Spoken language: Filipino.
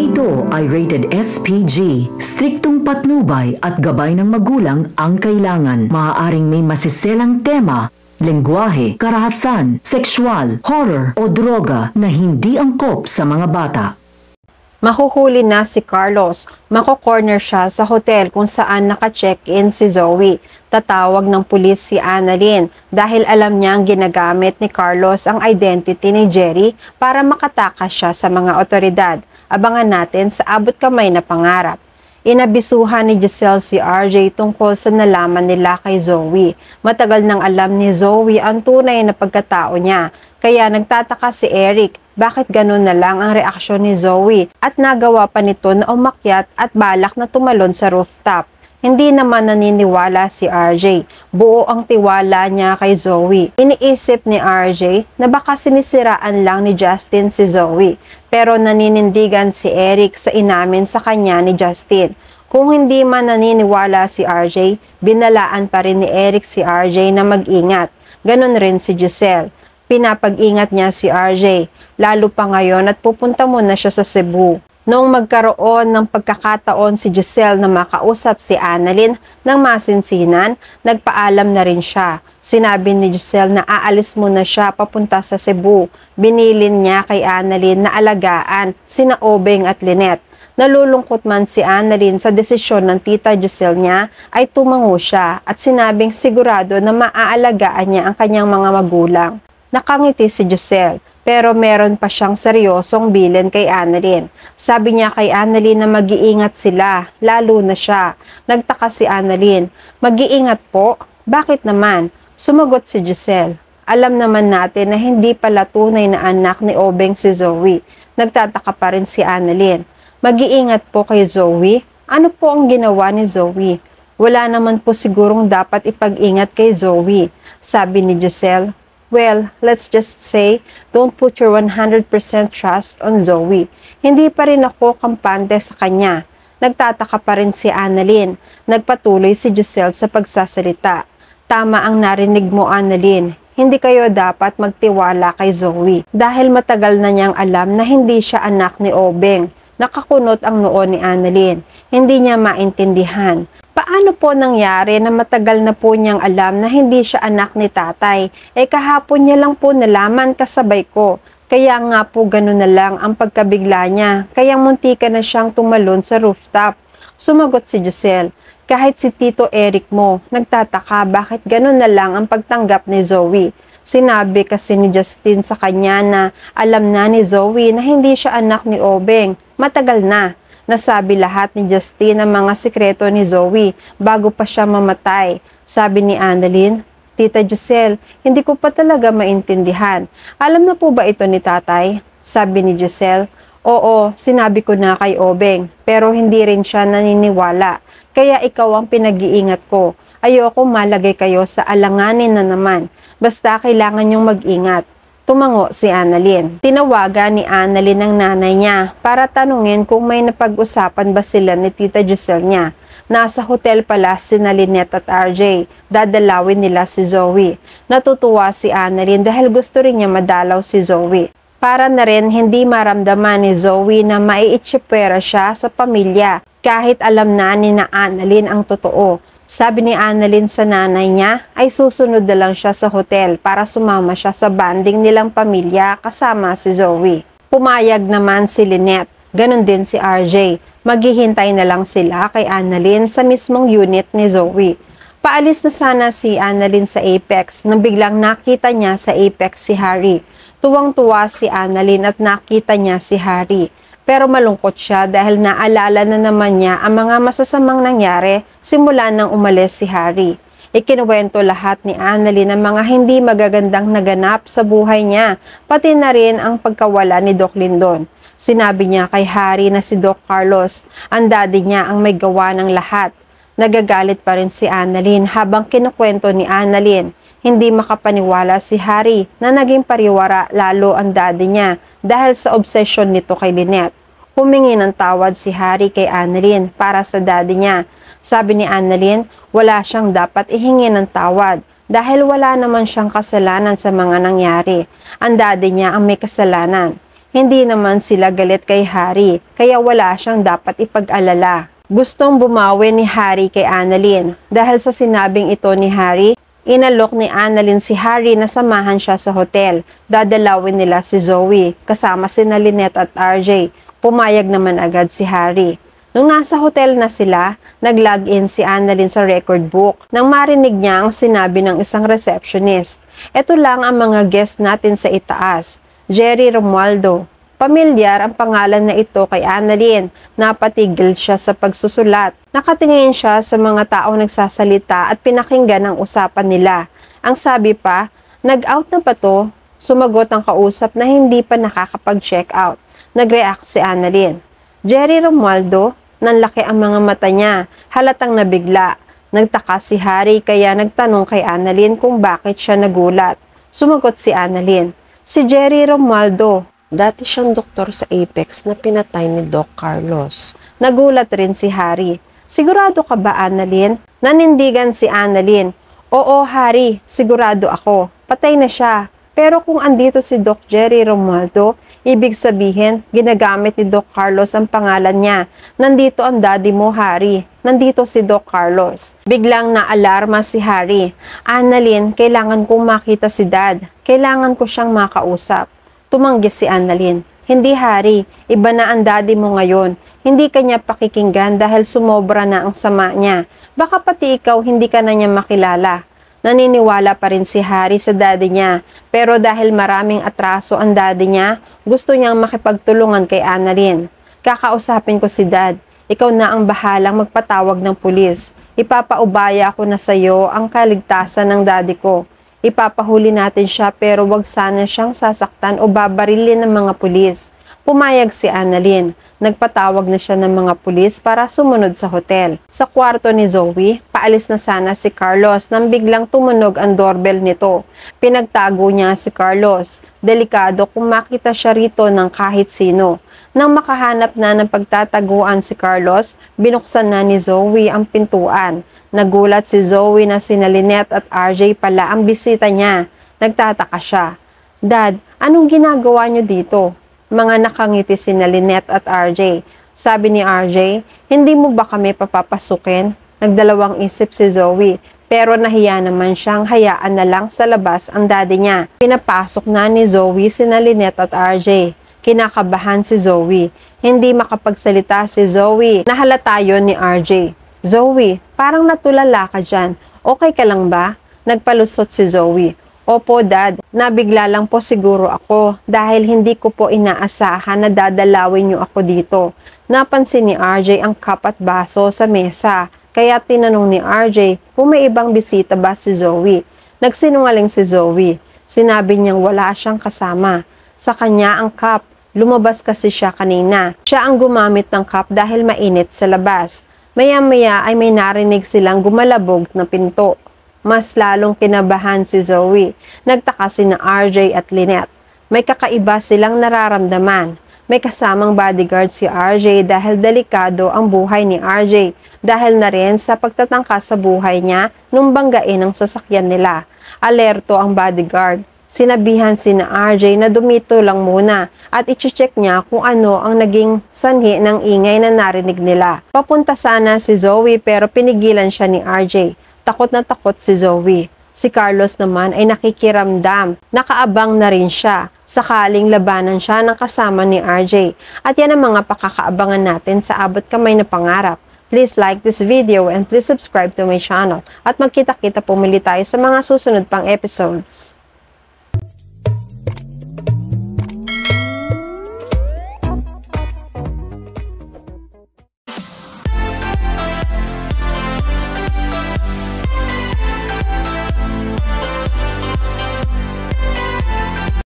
ito ay rated SPG. Striktong patnubay at gabay ng magulang ang kailangan. Maaaring may masiselang tema, lengguwahe, karahasan, sexual, horror o droga na hindi angkop sa mga bata. Mahuhuli na si Carlos. Mako-corner siya sa hotel kung saan naka-check-in si Zoe. Tatawag ng pulis si Annalyn dahil alam niya ang ginagamit ni Carlos ang identity ni Jerry para makatakas siya sa mga otoridad. Abangan natin sa abot kamay na pangarap. Inabisuhan ni Giselle si RJ tungkol sa nalaman nila kay Zoe. Matagal nang alam ni Zoe ang tunay na pagkatao niya. Kaya nagtataka si Eric bakit ganun na lang ang reaksyon ni Zoe at nagawa pa nito na umakyat at balak na tumalon sa rooftop. Hindi naman naniniwala si RJ. Buo ang tiwala niya kay Zoe. Iniisip ni RJ na baka sinisiraan lang ni Justin si Zoe. Pero naninindigan si Eric sa inamin sa kanya ni Justin. Kung hindi man naniniwala si RJ, binalaan pa rin ni Eric si RJ na mag-ingat. Ganon rin si Giselle. Pinapag-ingat niya si RJ, lalo pa ngayon at pupunta muna siya sa Cebu. Noong magkaroon ng pagkakataon si Giselle na makausap si Annalyn ng masinsinan, nagpaalam na rin siya. Sinabi ni Giselle na aalis muna siya papunta sa Cebu. Binilin niya kay Annalyn na alagaan sina Obeng at Lynette. Nalulungkot man si Annalyn sa desisyon ng tita Giselle niya ay tumango siya at sinabing sigurado na maaalagaan niya ang kanyang mga magulang. Nakangiti si Giselle, pero meron pa siyang seryosong bilin kay Annalyn. Sabi niya kay Annalyn na mag-iingat sila, lalo na siya. Nagtaka si Annalyn, mag-iingat po? Bakit naman? Sumagot si Giselle. Alam naman natin na hindi pala tunay na anak ni Obeng si Zoe. Nagtataka pa rin si Annalyn. Mag-iingat po kay Zoe? Ano po ang ginawa ni Zoe? Wala naman po sigurong dapat ipag-ingat kay Zoe. Sabi ni Giselle. Well, let's just say, don't put your 100% trust on Zoe. Hindi pa rin ako kampante sa kanya. Nagtataka pa rin si Annalyn. Nagpatuloy si Giselle sa pagsasalita. Tama ang narinig mo, Annalyn. Hindi kayo dapat magtiwala kay Zoe. Dahil matagal na niyang alam na hindi siya anak ni Obeng. Nakakunot ang noo ni Annalyn. Hindi niya maintindihan. Paano po nangyari na matagal na po niyang alam na hindi siya anak ni tatay? Kahapon niya lang po nalaman kasabay ko. Kaya nga po gano'n na lang ang pagkabigla niya. Kaya muntika na siyang tumalon sa rooftop. Sumagot si Giselle. Kahit si Tito Eric mo, nagtataka bakit gano'n na lang ang pagtanggap ni Zoe. Sinabi kasi ni Justin sa kanya na alam na ni Zoe na hindi siya anak ni Obeng. Matagal na. Nasabi lahat ni Justin ang mga sikreto ni Zoe bago pa siya mamatay. Sabi ni Annalyn, Tita Giselle, hindi ko pa talaga maintindihan. Alam na po ba ito ni tatay? Sabi ni Giselle, oo, sinabi ko na kay Obeng, pero hindi rin siya naniniwala. Kaya ikaw ang pinag-iingat ko. Ayoko malagay kayo sa alanganin na naman. Basta kailangan niyong mag-ingat. Tumango si Annalyn. Tinawagan ni Annalyn ang nanay niya para tanungin kung may napag-usapan ba sila ni Tita Giselle niya. Nasa hotel pala sina Lynette at RJ. Dadalawin nila si Zoe. Natutuwa si Annalyn dahil gusto rin niya madalaw si Zoe. Para na rin hindi maramdaman ni Zoe na maiitsipwera siya sa pamilya kahit alam na ni na Annalyn ang totoo. Sabi ni Annalyn sa nanay niya ay susunod na lang siya sa hotel para sumama siya sa banding nilang pamilya kasama si Zoe. Pumayag naman si Lynette, ganun din si RJ. Maghihintay na lang sila kay Annalyn sa mismong unit ni Zoe. Paalis na sana si Annalyn sa Apex nang biglang nakita niya sa Apex si Harry. Tuwang-tuwa si Annalyn at nakita niya si Harry. Pero malungkot siya dahil naalala na naman niya ang mga masasamang nangyari simula nang umalis si Harry. Ikinuwento lahat ni Annalyn ang mga hindi magagandang naganap sa buhay niya, pati na rin ang pagkawala ni Doc Lindon. Sinabi niya kay Harry na si Doc Carlos, ang daddy niya ang may gawa ng lahat. Nagagalit pa rin si Annalyn habang kinukwento ni Annalyn. Hindi makapaniwala si Harry na naging pariwara lalo ang daddy niya dahil sa obsession nito kay Lynette. Humingi ng tawad si Harry kay Annalyn para sa daddy niya. Sabi ni Annalyn, wala siyang dapat ihingi ng tawad dahil wala naman siyang kasalanan sa mga nangyari. Ang daddy niya ang may kasalanan. Hindi naman sila galit kay Harry, kaya wala siyang dapat ipag-alala. Gustong bumawi ni Harry kay Annalyn. Dahil sa sinabing ito ni Harry, inalok ni Annalyn si Harry na samahan siya sa hotel. Dadalawin nila si Zoe, kasama sina Lynette at RJ. Pumayag naman agad si Harry. Nung nasa hotel na sila, nag-login si Annalyn sa record book nang marinig niya ang sinabi ng isang receptionist. Ito lang ang mga guest natin sa itaas. Jerry Romualdo. Pamilyar ang pangalan na ito kay Annalyn. Napatigil siya sa pagsusulat. Nakatingin siya sa mga taong nagsasalita at pinakinggan ang usapan nila. Ang sabi pa, nag-out na ba to? Sumagot ang kausap na hindi pa nakakapag-check out. Nag-react si Annalyn. Jerry Romualdo, nanlaki ang mga mata niya. Halatang nabigla. Nagtaka si Harry kaya nagtanong kay Annalyn kung bakit siya nagulat. Sumagot si Annalyn. Si Jerry Romualdo. Dati siyang doktor sa Apex na pinatay ni Doc Carlos. Nagulat rin si Harry. Sigurado ka ba, Annalyn? Nanindigan si Annalyn. Oo, Harry, sigurado ako. Patay na siya. Pero kung andito si Doc Jerry Romualdo, ibig sabihin, ginagamit ni Doc Carlos ang pangalan niya. Nandito ang daddy mo, Harry. Nandito si Doc Carlos. Biglang naalarma si Harry. Annalyn, kailangan kong makita si Dad. Kailangan ko siyang makausap. Tumanggi si Annalyn. Hindi, Harry. Iba na ang daddy mo ngayon. Hindi kanya pakikinggan dahil sumobra na ang sama niya. Baka pati ikaw hindi ka na niya makilala. Naniniwala pa rin si Harry sa daddy niya. Pero dahil maraming atraso ang daddy niya, gusto niyang makipagtulungan kay Annalyn. Kakausapin ko si Dad. Ikaw na ang bahalang magpatawag ng pulis. Ipapaubaya ko na sa iyo ang kaligtasan ng daddy ko. Ipapahuli natin siya pero wag sana siyang sasaktan o babarilin ng mga pulis. Pumayag si Annalyn. Nagpatawag na siya ng mga pulis para sumunod sa hotel. Sa kwarto ni Zoe, paalis na sana si Carlos nang biglang tumunog ang doorbell nito. Pinagtago niya si Carlos. Delikado kung makita siya rito ng kahit sino. Nang makahanap na ng pagtataguan si Carlos, binuksan na ni Zoe ang pintuan. Nagulat si Zoe na sina Lynette at RJ pala ang bisita niya. Nagtataka siya. Dad, anong ginagawa niyo dito? Mga nakangiti sina Lynette at RJ. Sabi ni RJ, hindi mo ba kami papapasukin? Nagdalawang isip si Zoe. Pero nahiya naman siyang hayaan na lang sa labas ang daddy niya. Pinapasok na ni Zoe sina Lynette at RJ. Kinakabahan si Zoe. Hindi makapagsalita si Zoe. Nahalata yun ni RJ. Zoe, parang natulala ka dyan. Okay ka lang ba? Nagpalusot si Zoe. Opo, Dad. Nabigla lang po siguro ako dahil hindi ko po inaasahan na dadalawin niyo ako dito. Napansin ni RJ ang cup at baso sa mesa. Kaya tinanong ni RJ kung may ibang bisita ba si Zoe. Nagsinungaling si Zoe. Sinabi niyang wala siyang kasama. Sa kanya ang cup. Lumabas kasi siya kanina. Siya ang gumamit ng cup dahil mainit sa labas. Maya-maya ay may narinig silang gumalabog na pinto. Mas lalong kinabahan si Zoe. Nagtaka sina RJ at Lynette. May kakaiba silang nararamdaman. May kasamang bodyguard si RJ dahil delikado ang buhay ni RJ. Dahil na rin sa pagtatangka sa buhay niya nung banggain ang sasakyan nila. Alerto ang bodyguard. Sinabihan sina RJ na dumito lang muna at i-check niya kung ano ang naging sanhi ng ingay na narinig nila. Papunta sana si Zoe pero pinigilan siya ni RJ. Takot na takot si Zoe. Si Carlos naman ay nakikiramdam. Nakaabang na rin siya. Sakaling labanan siya ng kasama ni RJ. At yan ang mga pakakaabangan natin sa Abot Kamay na Pangarap. Please like this video and please subscribe to my channel. At magkita-kita pumili tayo sa mga susunod pang episodes.